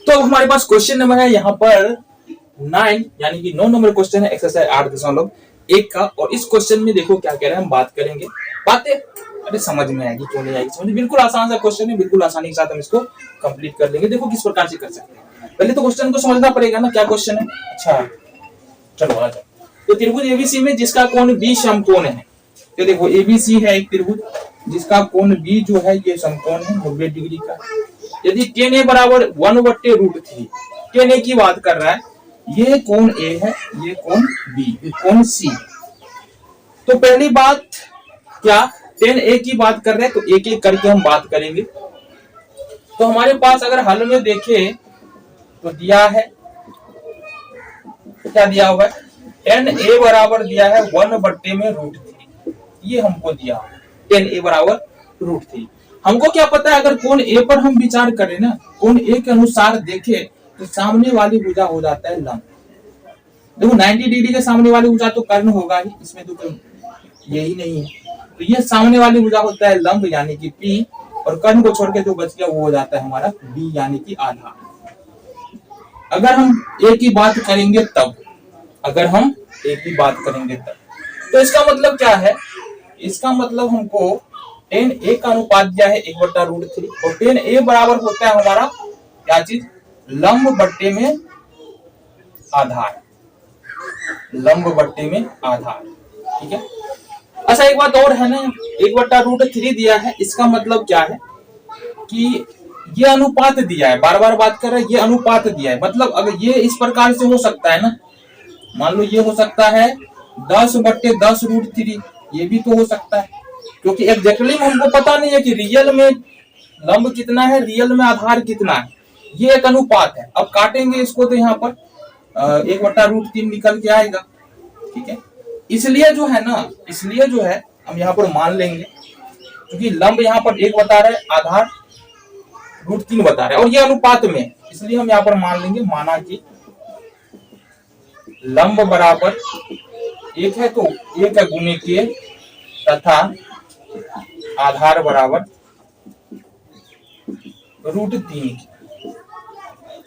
तो अब हमारे पास क्वेश्चन नंबर है यहाँ पर 9 यानी कि 9 नंबर क्वेश्चन है एक्सरसाइज 8.1 का। और इस क्वेश्चन में देखो क्या कह रहे हैं, हम बात करेंगे बातें अरे समझ में आएगी क्यों नहीं आएगी समझ में, बिल्कुल आसान सा क्वेश्चन है, बिल्कुल आसानी के साथ हम इसको कंप्लीट कर लेंगे। देखो किस प्रकार से कर सकते हैं, पहले तो क्वेश्चन को समझना पड़ेगा ना क्या क्वेश्चन है। अच्छा चलो आ जाओ। तो त्रिभुज एबीसी में जिसका कोण बी समकोण है, तो देखो एबीसी है एक त्रिभुज जिसका कोण बी जो है ये समकोण है 90 डिग्री का। यदि tan a बराबर 1/√3, tan a की बात कर रहा है, ये कोण A है, ये कोण B, ये कोण C। तो पहली बात क्या tan a की बात कर रहे हैं, तो एक एक करके हम बात करेंगे। तो हमारे पास अगर हल में देखें तो दिया है, क्या दिया हुआ है, tan a बराबर दिया है 1/√3, ये हमको दिया tan a बराबर √3। हमको क्या पता है, अगर कोण A पर हम विचार करें ना, कोण A के अनुसार देखें तो सामने वाली भुजा हो जाता है लंब। देखो 90 डिग्री के सामने वाली भुजा तो कर्ण होगा ही, इसमें तो कोई यही नहीं है। तो ये सामने वाली भुजा होता है लंब यानी कि P, और कर्ण को छोड़ के जो बच गया वो हो जाता है हमारा B यानी कि आधार। अगर हम A की बात करेंगे तब, अगर हम A की बात करेंगे तब, तो इसका मतलब क्या है, इसका मतलब हमको tan a का अनुपात दिया है 1/√3, और tan a बराबर होता है हमारा क्या चीज, लंब बट्टे में आधार, लंब बट्टे में आधार। ठीक है। अच्छा एक बात और है ना, 1/√3 दिया है, इसका मतलब क्या है कि ये अनुपात दिया है, बार बार बात कर रहे हैं, ये अनुपात दिया है, मतलब अगर ये इस प्रकार से हो सकता है ना, मान लो ये हो सकता है 10/10√3, ये भी तो हो सकता है, क्योंकि एग्जैक्टली हमको पता नहीं है कि रियल में लंब कितना है, रियल में आधार कितना है, ये एक अनुपात है। अब काटेंगे इसको तो यहाँ पर 1/√3 निकल के आएगा। ठीक है, इसलिए जो है ना, इसलिए जो है हम यहाँ पर मान लेंगे, क्योंकि लंब यहाँ पर 1 बता रहा है, आधार √3 बता रहा है, और ये अनुपात में, इसलिए हम यहाँ पर मान लेंगे, माना कि लंब बराबर 1 है तो 1 गुने के, तथा आधार बराबर √3,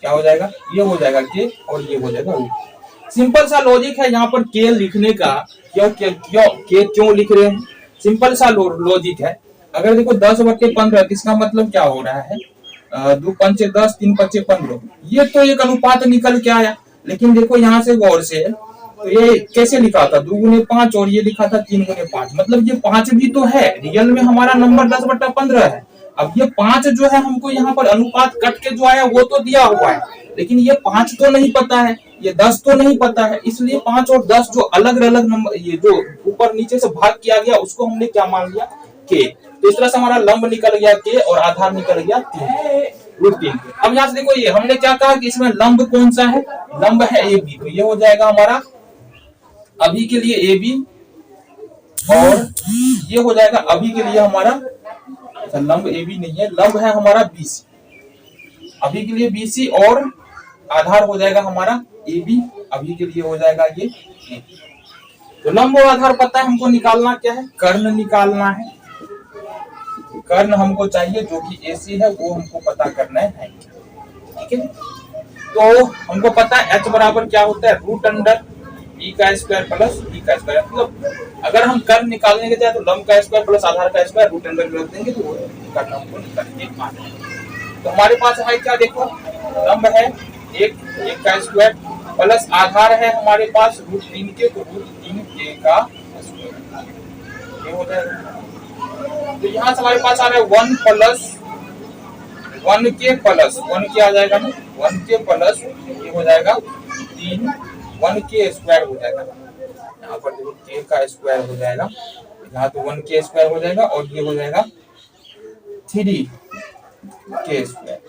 क्या हो जाएगा, ये हो जाएगा के और ये हो जाएगा रूट। सिंपल सा लॉजिक है यहाँ पर के लिखने का, क्यों लिख रहे हैं, सिंपल सा लॉजिक है। अगर देखो 10/15, इसका मतलब क्या हो रहा है, 2 पंचे 10, 3 पंचे 15, ये तो एक अनुपात निकल के आया। लेकिन देखो यहाँ से गौर से, तो ये कैसे लिखा था 2 गुने 5, और ये लिखा था 3 गुने 5, मतलब ये 5 भी तो है, रियल में हमारा नंबर 10/15 है। अब ये 5 जो है हमको यहाँ पर अनुपात कट के जो आया वो तो दिया हुआ है, लेकिन ये 5 तो नहीं पता है, ये 10 तो नहीं पता है, इसलिए 5 और 10 जो अलग अलग नंबर, ये जो ऊपर नीचे से भाग किया गया उसको हमने क्या मान लिया, के। तो इस तरह से हमारा लंब निकल गया के और आधार निकल गया 3। अब यहाँ से देखो, ये हमने क्या कहा कि इसमें लंब कौन सा है, लंब है ए बी, तो ये हो जाएगा हमारा अभी के लिए ए बी, और ये हो जाएगा अभी के लिए हमारा, अच्छा लंब ए बी नहीं है, लंब है हमारा बीसी, अभी के लिए बीसी, और आधार हो जाएगा हमारा ए बी, अभी के लिए हो जाएगा ये ए। तो लंब और आधार पता है, हमको निकालना क्या है, कर्ण निकालना है। कर्ण हमको चाहिए जो कि एसी है, वो हमको पता करना है। ठीक है, तो हमको पता है h बराबर क्या होता है, √e का स्क्वायर प्लस e का स्क्वायर। मतलब अगर हम कर्ण निकालने के जाए तो लंब का स्क्वायर प्लस आधार का स्क्वायर √, रख देंगे तो कर्ण हमको निकल के आ जाएगा। तो हमारे पास है क्या, देखो लंब है 1 का स्क्वायर प्लस आधार है हमारे पास √3 के, तो √3 का स्क्वायर, ये हो जाएगा। तो यहाँ से हमारे पास आ रहा है 1 प्लस 1 के प्लस 1 के आ जाएगा ना, 1 के प्लस ये हो जाएगा 3, 1 के स्क्वायर हो जाएगा, यहाँ पर देखो के का स्क्वायर हो जाएगा, यहाँ तो 1 के स्क्वायर हो जाएगा, और ये हो जाएगा 3 के स्क्वायर।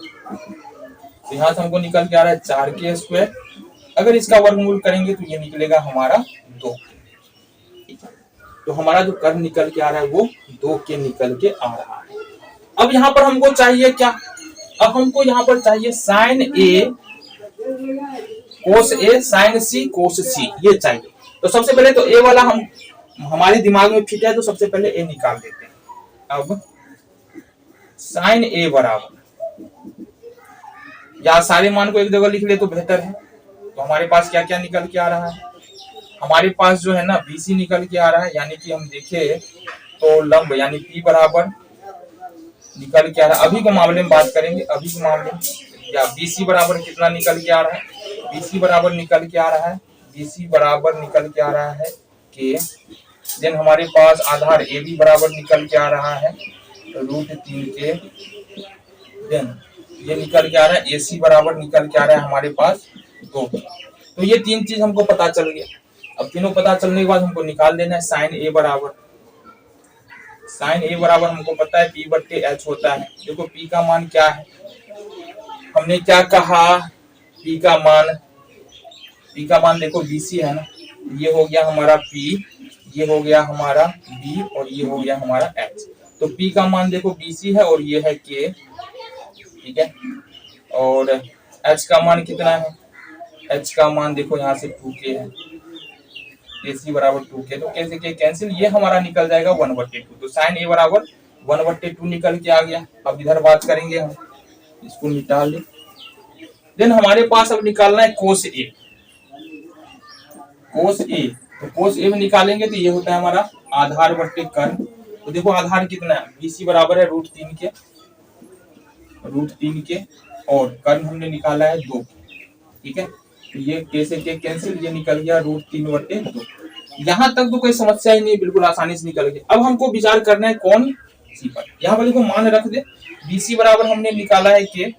तो यहाँ से हमको निकल के आ रहा है 4 के स्क्वायर। अगर इसका वर्गमूल करेंगे तो ये निकलेगा हमारा 2। तो हमारा जो कर्ण निकल के आ रहा है वो 2 के निकल के आ रहा है। अब यहाँ पर हमको चाहिए क्या, अब हमको यहाँ पर चाहिए sign A cos A, sign सी कोस सी, ये चाहिए। तो सबसे पहले तो ए वाला हम हमारे दिमाग में फिट है, तो सबसे पहले ए निकाल देते हैं। अब साइन ए बराबर या सारे मान को एक जगह लिख ले तो बेहतर है। तो हमारे पास क्या क्या निकल के आ रहा है, हमारे पास जो है ना बीसी निकल के आ रहा है, यानी कि हम देखे तो लंब यानी पी बराबर निकल के आ रहा है। अभी के मामले में बात करेंगे, अभी के मामले में या बीसी बराबर कितना निकल के आ रहा है, बीसी बराबर निकल के आ रहा है, बीसी बराबर निकल के आ रहा है के देन हमारे पास आधार ए बी बराबर निकल के आ रहा है √3 के, देन ये निकल के आ रहा है एसी बराबर निकल के आ रहा है हमारे पास 2। तो ये तीन चीज हमको पता चल गया। अब तीनों पता चलने के बाद हमको निकाल देना है साइन ए बराबर, साइन ए बराबर हमको पता है पी बट्टे एच होता है। देखो पी का मान क्या है, हमने क्या कहा, पी का मान देखो बीसी है ना, ये हो गया हमारा पी, ये हो गया हमारा बी और ये हो गया हमारा एच। तो पी का मान देखो बीसी है और ये है के, ठीक है। और एच का मान कितना है, एच का मान देखो यहाँ से 2k है, AC बराबर 2k, तो कैसे के कैंसिल, ये हमारा निकल जाएगा 1/2। तो साइन ए बराबर 1/2 निकल के आ गया। अब इधर बात करेंगे हम, इसको मिटा ले। देन हमारे पास अब निकालना है कोस ए, कोस ए। तो कोस ए में निकालेंगे तो ये होता है हमारा आधार बट्टे कर्ण। तो देखो आधार कितना है, BC बराबर है √3 के और कर्ण हमने निकाला है 2, ठीक है। तो ये कैसे के कैंसिल, ये निकल गया √3/2। यहाँ तक तो कोई समस्या ही नहीं, बिल्कुल आसानी से निकल गया। अब हमको विचार करना है कौन सी पर, यहाँ पर देखो मान रख दे, BC बराबर हमने निकाला है के,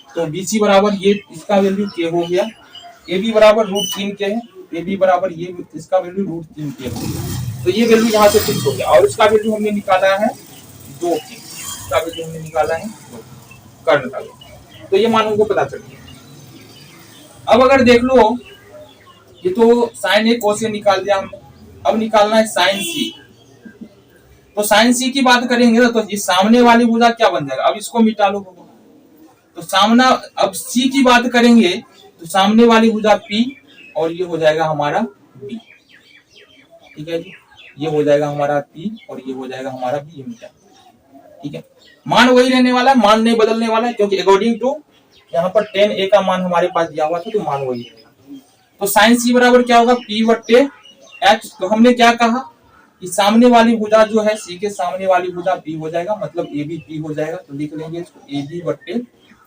तो BC बराबर ये इसका वैल्यू के हो गया, AB बराबर √3 के है, AB बराबर ये इसका वैल्यू √3 के है। तो ये वैल्यू यहाँ से फिक्स हो गया और इसका वैल्यू हमने निकाला है 2 के, इसका वैल्यू हमने निकाला है 2 कर्ण का। तो ये मान हमको पता चल गया। अब अगर देख लो, ये तो साइन ए कोस ए निकाल दिया हमने, अब निकालना है साइन सी। तो साइन सी की बात करेंगे तो ये सामने वाली भुजा क्या बन जाएगा, अब इसको मिटा लो। तो सामना, अब सी की बात करेंगे तो सामने वाली भुजा पी और ये हो जाएगा हमारा बी, ठीक है जी, ये हो जाएगा हमारा पी और ये हो जाएगा हमारा बी, ये मिटा, ठीक है। मान वही रहने वाला है, मान नहीं बदलने वाला है, क्योंकि अकॉर्डिंग टू यहाँ पर tan a का मान हमारे पास दिया हुआ था, तो मान वही रहेगा। तो साइन सी बराबर क्या होगा, P बट्टे एच। तो हमने क्या कहा कि सामने वाली भुजा जो है, सी के सामने वाली भुजा P हो जाएगा, मतलब ए बी P हो जाएगा। तो लिख लेंगे इसको ए बी बट्टे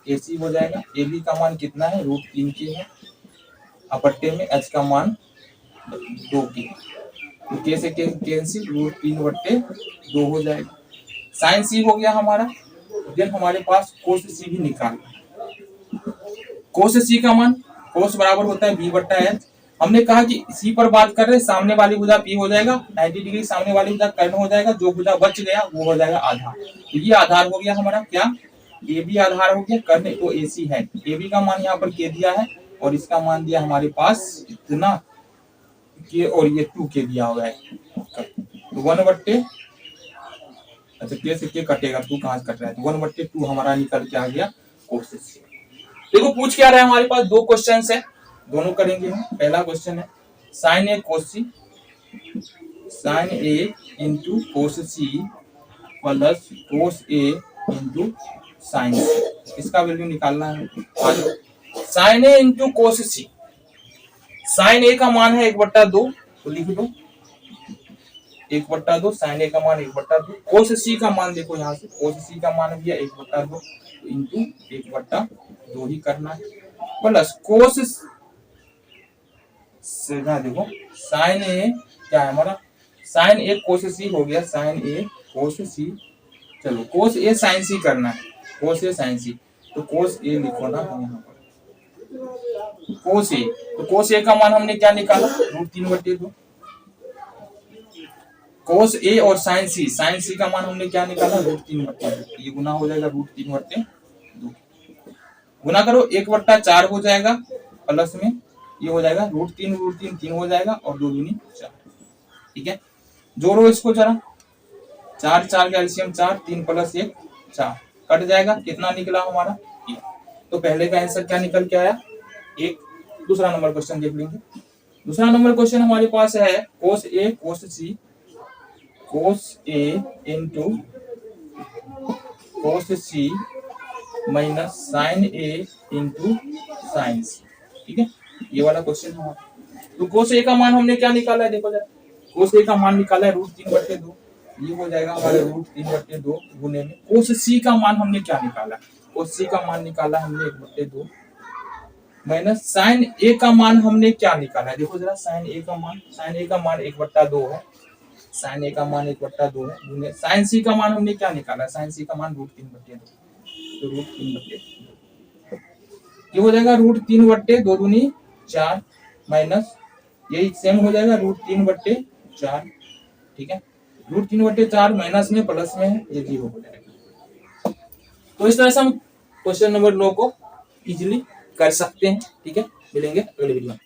ए सी हो जाएगा। ए बी का मान कितना है, √3 के है, अपट्टे में एच का मान 2 के, तो कैसे कैंसिल, √3/2 हो जाएगा। साइन सी हो गया हमारा। देन हमारे पास कोस सी भी निकालना है। कोस सी का मान, कोस बराबर होता है b/h। हमने कहा कि सी पर बात कर रहे, सामने वाली भुजा p हो जाएगा, 90 डिग्री सामने वाली भुजा कर्ण हो जाएगा, जो भुजा बच गया वो हो जाएगा आधार। तो ये आधार हो गया हमारा क्या, ए बी आधार हो गया, कर्ण तो AC है। ए बी का मान यहाँ पर के दिया है और इसका मान दिया हमारे पास इतना के, और ये 2 के दिया हुआ है। तो 1/, अच्छा के से के कटेगा, 2 कहाँ से कट रहा है, तो 1/2 हमारा निकल के आ गया कोस सी। देखो पूछ क्या रहा है, हमारे पास 2 क्वेश्चन है, दोनों करेंगे हम। पहला क्वेश्चन है sine A cos C, sine A into cos C plus cos A into sine C, इसका वैल्यू निकालना है। Sine A into cos C, sine A का मान है 1/2, तो लिख दो 1/2, साइन ए का मान 1/2। कोस सी का मान देखो यहाँ से, कोस सी का मान भी है 1/2, तो इंटू 1/2 ही करना है, प्लस कोस से ना देखो साइन ए क्या है हमारा, साइन ए कोस सी हो गया, साइन ए कोस सी। चलो कोस ए साइन सी करना है, कोस ए साइन सी, तो कोस ए लिखो ना यहाँ पर, कोस ए। तो कोस ए का मान हमने क्या निकाला, √3/2। कोस ए और साइन सी, साइन सी का मान हमने क्या निकाला, √3/2। ये गुना हो जाएगा √3/2, गुना करो 1/4 हो जाएगा, प्लस में ये हो जाएगा √3 3 हो जाएगा और 2 दूनी 4, ठीक है। जोड़ो इसको जरा, 4 4 का एलसीएम 4, 3 + 1 4, कट जाएगा, कितना निकला हमारा 1। तो पहले का आंसर क्या निकल के आया 1। दूसरा नंबर क्वेश्चन देख लेंगे। दूसरा नंबर क्वेश्चन हमारे पास है कोस ए cos C, cos A into cos C minus sign A into sine सी। ठीक है, ये वाला क्वेश्चन है हमारा। तो कोस ए का मान हमने क्या निकाला है, देखो जरा, कोस ए का मान निकाला है √3/2, ये हो जाएगा हमारे √3/2 गुने में कोस सी का मान हमने क्या निकाला, कोस सी का मान निकाला हमने 1/2 माइनस साइन ए का मान हमने क्या निकाला है, देखो जरा, साइन ए का मान 1/2 है, साइन ए का मान 1/2 है गुने साइन सी का मान हमने क्या निकाला, साइन सी का मान √3/2, तो √3/2 ये हो जाएगा √3/2 दूनी 4 माइनस यही सेम हो जाएगा √3/4। ठीक है, √3/4 माइनस में प्लस में है, ये 0 हो जाएगा। तो इस तरह से हम क्वेश्चन नंबर 9 को इजीली कर सकते हैं। ठीक है, मिलेंगे अगले वीडियो में।